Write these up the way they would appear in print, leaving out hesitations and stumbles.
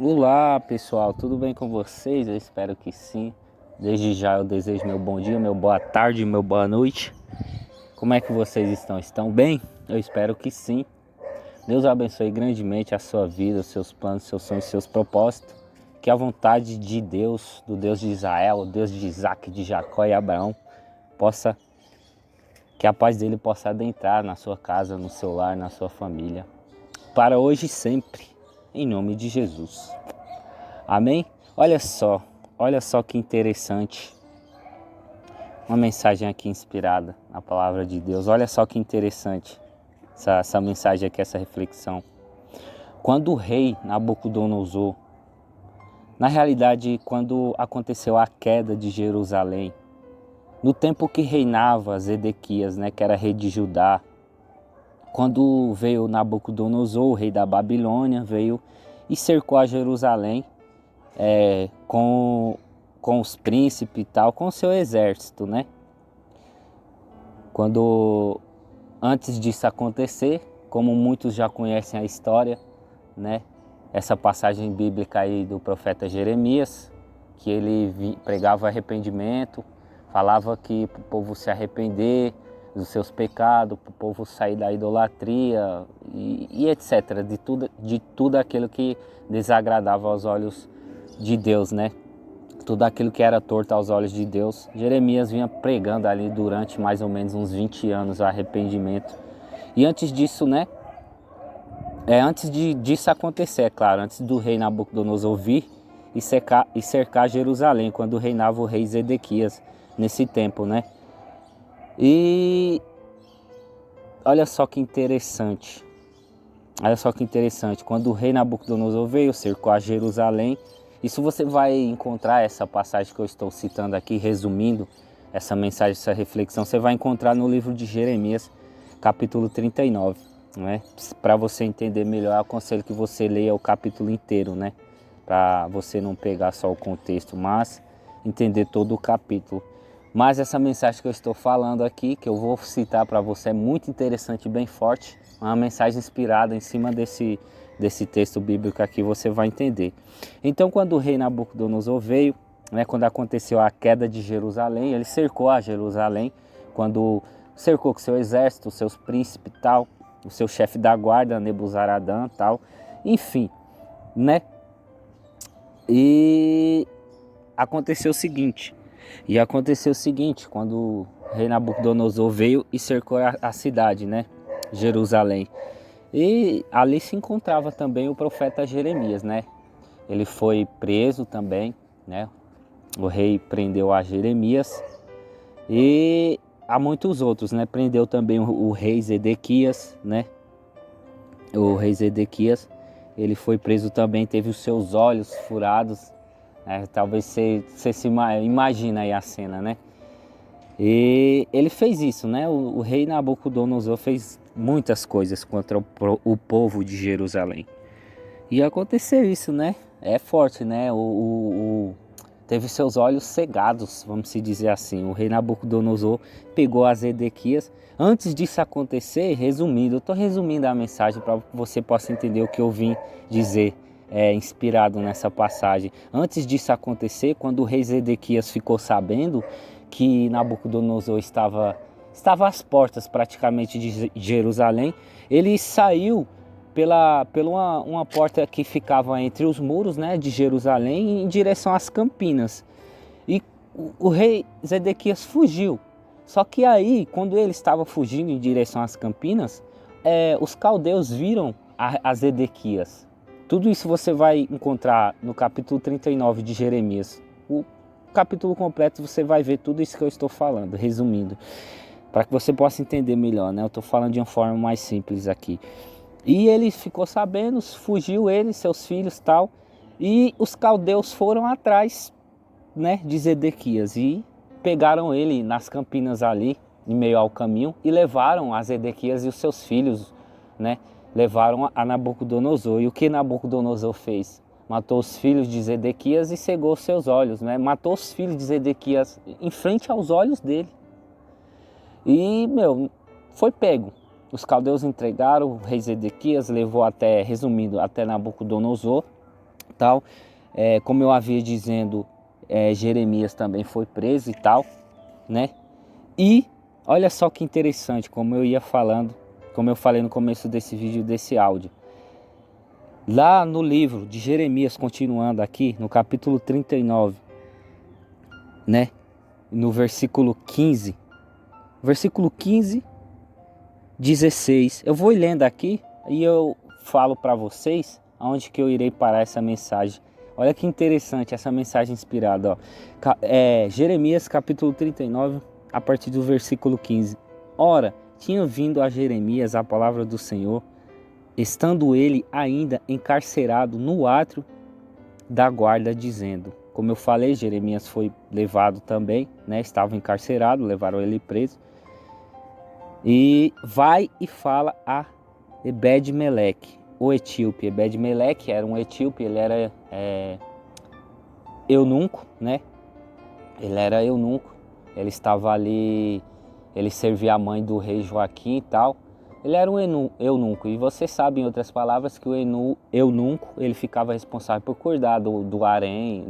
Olá pessoal, tudo bem com vocês? Eu espero que sim. Desde já eu desejo meu bom dia, meu boa tarde, meu boa noite. Como é que vocês estão? Estão bem? Eu espero que sim. Deus abençoe grandemente a sua vida, os seus planos, seus sonhos, seus propósitos. Que a vontade de Deus, do Deus de Israel, o Deus de Isaac, de Jacó e Abraão, que a paz dele possa adentrar na sua casa, no seu lar, na sua família. Para hoje e sempre, em nome de Jesus. Amém? Olha só que interessante. Uma mensagem aqui inspirada na palavra de Deus. Olha só que interessante essa mensagem aqui, essa reflexão. Quando o rei Nabucodonosor, na realidade, quando aconteceu a queda de Jerusalém, no tempo que reinava Zedequias, que era rei de Judá, quando veio Nabucodonosor, o rei da Babilônia, veio e cercou a Jerusalém, com os príncipes e tal, com o seu exército, Quando, antes disso acontecer, como muitos já conhecem a história, Essa passagem bíblica aí do profeta Jeremias, que ele pregava arrependimento, falava que para o povo se arrepender dos seus pecados, para o povo sair da idolatria e etc., de tudo aquilo que desagradava aos olhos de Deus, Tudo aquilo que era torto aos olhos de Deus. Jeremias vinha pregando ali durante mais ou menos uns 20 anos o arrependimento. E antes disso, disso acontecer, é claro, antes do rei Nabucodonosor vir e cercar Jerusalém, quando reinava o rei Zedequias, nesse tempo, E olha só que interessante, quando o rei Nabucodonosor veio, cercou a Jerusalém, isso você vai encontrar, essa passagem que eu estou citando aqui, resumindo essa mensagem, essa reflexão, você vai encontrar no livro de Jeremias, capítulo 39. Para você entender melhor, eu aconselho que você leia o capítulo inteiro, Para você não pegar só o contexto, mas entender todo o capítulo. Mas essa mensagem que eu estou falando aqui, que eu vou citar para você, é muito interessante e bem forte. Uma mensagem inspirada em cima desse texto bíblico aqui, você vai entender. Então, quando o rei Nabucodonosor veio, quando aconteceu a queda de Jerusalém, ele cercou a Jerusalém, quando cercou com seu exército, seus príncipes e tal, o seu chefe da guarda, Nebuzaradã e tal, enfim, E aconteceu o seguinte, quando o rei Nabucodonosor veio e cercou a cidade, Jerusalém. E ali se encontrava também o profeta Jeremias, Ele foi preso também, O rei prendeu a Jeremias e há muitos outros, Prendeu também o rei Zedequias, O rei Zedequias, ele foi preso também, teve os seus olhos furados, Talvez você se imagina aí a cena, E ele fez isso, O rei Nabucodonosor fez muitas coisas contra o povo de Jerusalém. E aconteceu isso, É forte, teve seus olhos cegados, vamos se dizer assim. O rei Nabucodonosor pegou as Zedequias. Antes disso acontecer, resumindo, eu estou resumindo a mensagem para que você possa entender o que eu vim dizer, inspirado nessa passagem. Antes disso acontecer, quando o rei Zedequias ficou sabendo que Nabucodonosor estava às portas praticamente de Jerusalém, ele saiu pela uma porta que ficava entre os muros, de Jerusalém, em direção às Campinas. E o rei Zedequias fugiu. Só que aí, quando ele estava fugindo em direção às Campinas, os caldeus viram a Zedequias. Tudo isso você vai encontrar no capítulo 39 de Jeremias. O capítulo completo você vai ver tudo isso que eu estou falando, resumindo, para que você possa entender melhor, Eu estou falando de uma forma mais simples aqui. E ele ficou sabendo, fugiu ele, seus filhos e tal, e os caldeus foram atrás, de Zedequias e pegaram ele nas Campinas ali, em meio ao caminho, e levaram a Zedequias e os seus filhos, Levaram a Nabucodonosor. E o que Nabucodonosor fez? Matou os filhos de Zedequias e cegou seus olhos, Matou os filhos de Zedequias em frente aos olhos dele. E, foi pego. Os caldeus entregaram, o rei Zedequias levou resumindo, até Nabucodonosor, tal. Como eu havia dizendo, Jeremias também foi preso e tal, né? E olha só que interessante, como eu falei no começo desse vídeo, desse áudio. Lá no livro de Jeremias, continuando aqui, no capítulo 39, né? No versículo 15. Versículo 15, 16. Eu vou lendo aqui e eu falo para vocês aonde que eu irei parar essa mensagem. Olha que interessante essa mensagem inspirada, ó. Jeremias capítulo 39, a partir do versículo 15. Ora, tinha vindo a Jeremias a palavra do Senhor, estando ele ainda encarcerado no átrio da guarda, dizendo... Como eu falei, Jeremias foi levado também, né? Estava encarcerado, levaram ele preso. E vai e fala a Ebed-Meleque, o etíope. Ebed-Meleque era um etíope, ele era eunuco, né? Ele era eunuco, ele estava ali, ele servia a mãe do rei Joaquim e tal. Ele era um eunuco, e você sabe, em outras palavras, que o eunuco, ele ficava responsável por cuidar do harém,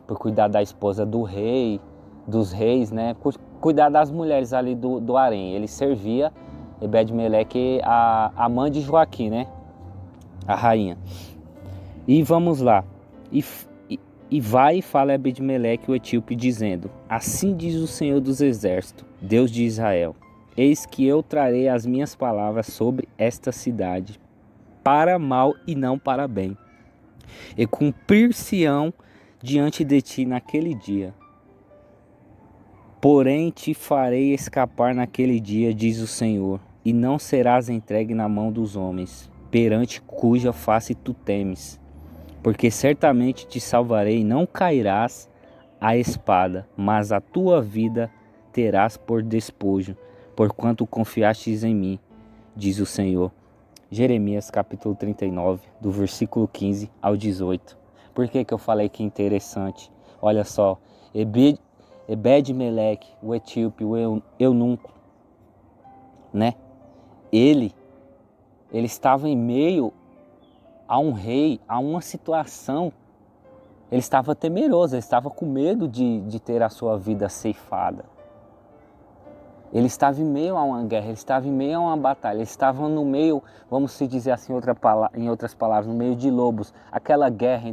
por cuidar da esposa do rei, dos reis, né? Cuidar das mulheres ali do harém. Ele servia, Ebed-Meleque, a mãe de Joaquim, né? A rainha. E vamos lá. E vai e fala a Ebed-Meleque, o etíope, dizendo: assim diz o Senhor dos Exércitos, Deus de Israel: eis que eu trarei as minhas palavras sobre esta cidade, para mal e não para bem, e cumprir-se-ão diante de ti naquele dia. Porém te farei escapar naquele dia, diz o Senhor, e não serás entregue na mão dos homens, perante cuja face tu temes. Porque certamente te salvarei, não cairás à espada, mas a tua vida terás por despojo, porquanto confiastes em mim, diz o Senhor. Jeremias capítulo 39, do versículo 15 ao 18. Por que eu falei que interessante? Olha só, Ebed-Meleque, o etíope, o eunuco, né? Ele estava em meio a um rei, a uma situação. Ele estava temeroso, ele estava com medo de ter a sua vida ceifada. Ele estava em meio a uma guerra, ele estava em meio a uma batalha, ele estava no meio, vamos se dizer assim em outras palavras, no meio de lobos. Aquela guerra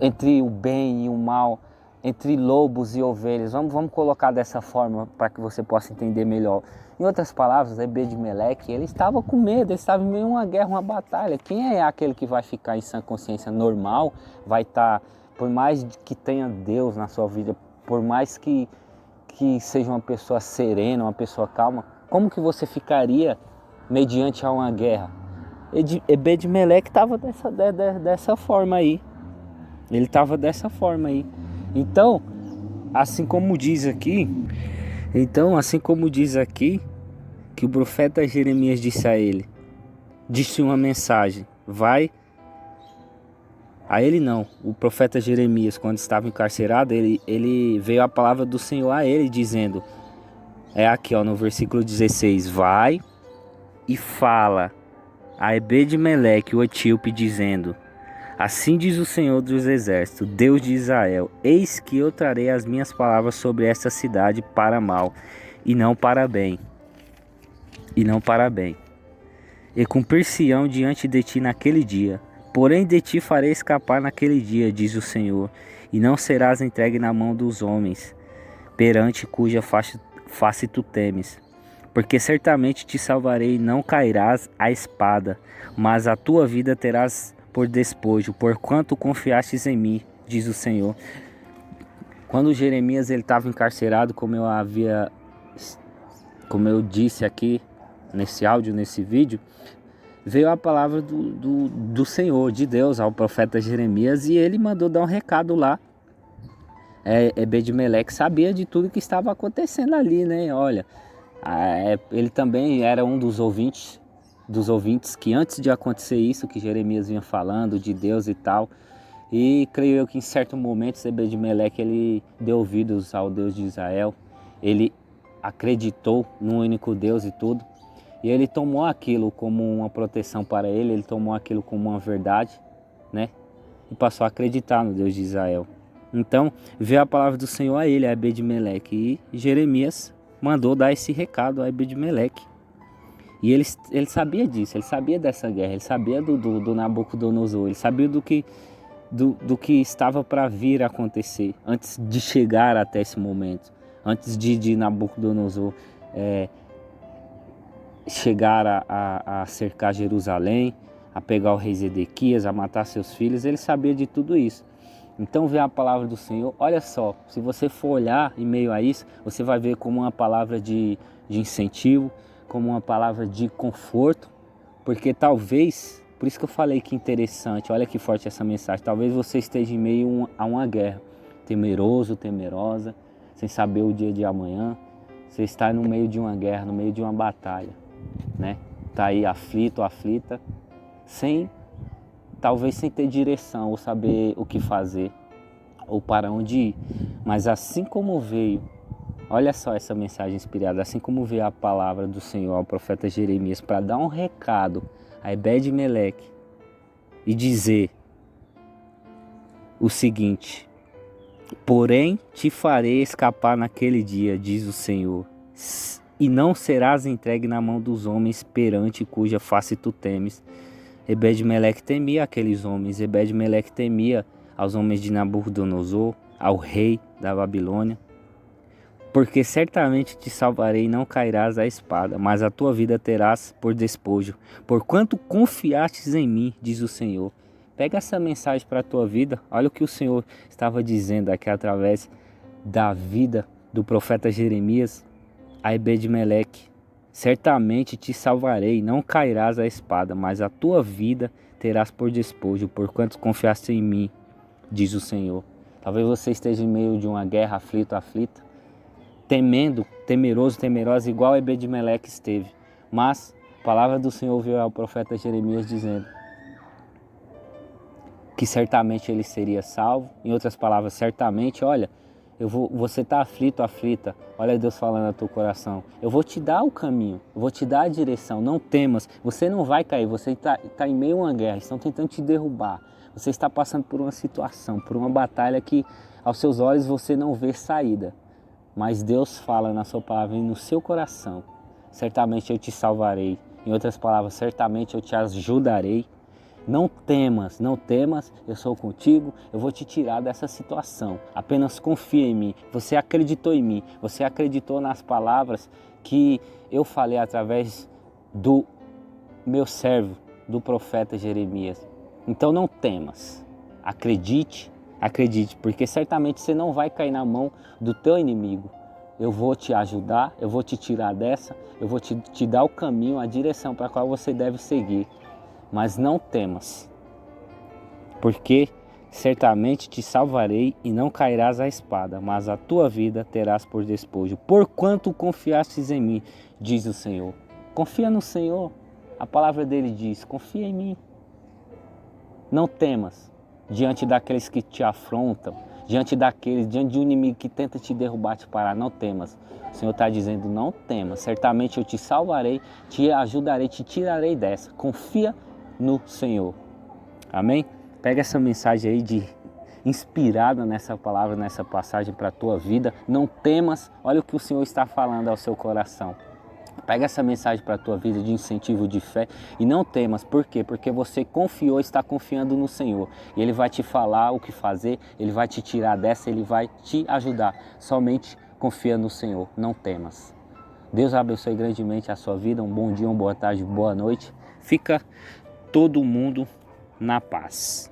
entre o bem e o mal, entre lobos e ovelhas. Vamos colocar dessa forma para que você possa entender melhor. Em outras palavras, Ebed-Meleque, ele estava com medo, ele estava em meio a uma guerra, uma batalha. Quem é aquele que vai ficar em sã consciência normal, vai estar, por mais que tenha Deus na sua vida, por mais que seja uma pessoa serena, uma pessoa calma, como que você ficaria mediante a uma guerra? Ebed-Meleque estava dessa forma aí. Ele estava dessa forma aí. Então, assim como diz aqui, que o profeta Jeremias disse a ele, disse uma mensagem, vai. A ele não, o profeta Jeremias, quando estava encarcerado, ele veio a palavra do Senhor a ele, dizendo, aqui ó, no versículo 16, vai e fala a Ebed-Meleque, o etíope, dizendo, assim diz o Senhor dos Exércitos, Deus de Israel, eis que eu trarei as minhas palavras sobre esta cidade para mal, e não para bem. E cumprir-se-ão diante de ti naquele dia. Porém de ti farei escapar naquele dia, diz o Senhor, e não serás entregue na mão dos homens, perante cuja face tu temes. Porque certamente te salvarei e não cairás à espada, mas a tua vida terás por despojo, porquanto confiastes em mim, diz o Senhor. Quando Jeremias estava encarcerado, como eu disse aqui nesse áudio, nesse vídeo, veio a palavra do Senhor, de Deus, ao profeta Jeremias, e ele mandou dar um recado lá. Ebed-Meleque sabia de tudo que estava acontecendo ali, né? Olha, ele também era um dos ouvintes que antes de acontecer isso, que Jeremias vinha falando de Deus e tal, e creio eu que em certo momento Ebed-Meleque ele deu ouvidos ao Deus de Israel, ele acreditou no único Deus e tudo. E ele tomou aquilo como uma proteção para ele, ele tomou aquilo como uma verdade, né? E passou a acreditar no Deus de Israel. Então veio a palavra do Senhor a ele, a Ebed-Meleque, e Jeremias mandou dar esse recado a Ebed-Meleque. E ele sabia disso, ele sabia dessa guerra, ele sabia do Nabucodonosor, ele sabia do que estava para vir a acontecer antes de chegar até esse momento, antes de Nabucodonosor chegar a cercar Jerusalém, a pegar o rei Zedequias, a matar seus filhos. Ele sabia de tudo isso. Então vem a palavra do Senhor. Olha só, se você for olhar em meio a isso, você vai ver como uma palavra de incentivo, como uma palavra de conforto, porque talvez, por isso que eu falei que interessante, olha que forte essa mensagem, talvez você esteja em meio a uma guerra, temeroso, temerosa, sem saber o dia de amanhã. Você está no meio de uma guerra, no meio de uma batalha, né? Está aí aflito, aflita, talvez sem ter direção ou saber o que fazer ou para onde ir. Mas assim como veio, olha só essa mensagem inspirada, assim como veio a palavra do Senhor ao profeta Jeremias para dar um recado a Ebed-Meleque e dizer o seguinte: porém te farei escapar naquele dia, diz o Senhor, e não serás entregue na mão dos homens perante cuja face tu temes. Ebed-Meleque temia aqueles homens, Ebed-Meleque temia aos homens de Nabucodonosor, ao rei da Babilônia. Porque certamente te salvarei e não cairás à espada, mas a tua vida terás por despojo, porquanto confiastes em mim, diz o Senhor. Pega essa mensagem para a tua vida, olha o que o Senhor estava dizendo aqui através da vida do profeta Jeremias a Ebed-Meleque. Certamente te salvarei, não cairás à espada, mas a tua vida terás por despojo, porquanto confiaste em mim, diz o Senhor. Talvez você esteja em meio de uma guerra, aflito, aflita, temendo, temeroso, temerosa, igual Ebed-Meleque esteve. Mas a palavra do Senhor veio ao profeta Jeremias dizendo que certamente ele seria salvo. Em outras palavras, certamente, olha, você está aflito, aflita, olha Deus falando no teu coração, eu vou te dar o caminho, eu vou te dar a direção, não temas, você não vai cair, você está em meio a uma guerra, estão tentando te derrubar, você está passando por uma situação, por uma batalha que aos seus olhos você não vê saída, mas Deus fala na sua palavra e no seu coração, certamente eu te salvarei, em outras palavras, certamente eu te ajudarei. Não temas, não temas, eu sou contigo, eu vou te tirar dessa situação. Apenas confia em mim. Você acreditou em mim, você acreditou nas palavras que eu falei através do meu servo, do profeta Jeremias. Então não temas, acredite, porque certamente você não vai cair na mão do teu inimigo. Eu vou te ajudar, eu vou te tirar dessa, eu vou te dar o caminho, a direção para a qual você deve seguir. Mas não temas, porque certamente te salvarei e não cairás à espada, mas a tua vida terás por despojo, porquanto confiastes em mim, diz o Senhor. Confia no Senhor, a palavra dele diz, confia em mim. Não temas diante daqueles que te afrontam, diante de um inimigo que tenta te derrubar, te parar, não temas. O Senhor está dizendo, não temas, certamente eu te salvarei, te ajudarei, te tirarei dessa. Confia no Senhor. Amém? Pega essa mensagem aí inspirada nessa palavra, nessa passagem para a tua vida. Não temas, olha o que o Senhor está falando ao seu coração. Pega essa mensagem para a tua vida de incentivo, de fé e não temas. Por quê? Porque você confiou, está confiando no Senhor. E Ele vai te falar o que fazer, Ele vai te tirar dessa, Ele vai te ajudar. Somente confia no Senhor, não temas. Deus abençoe grandemente a sua vida. Um bom dia, uma boa tarde, boa noite. Fica todo mundo na paz.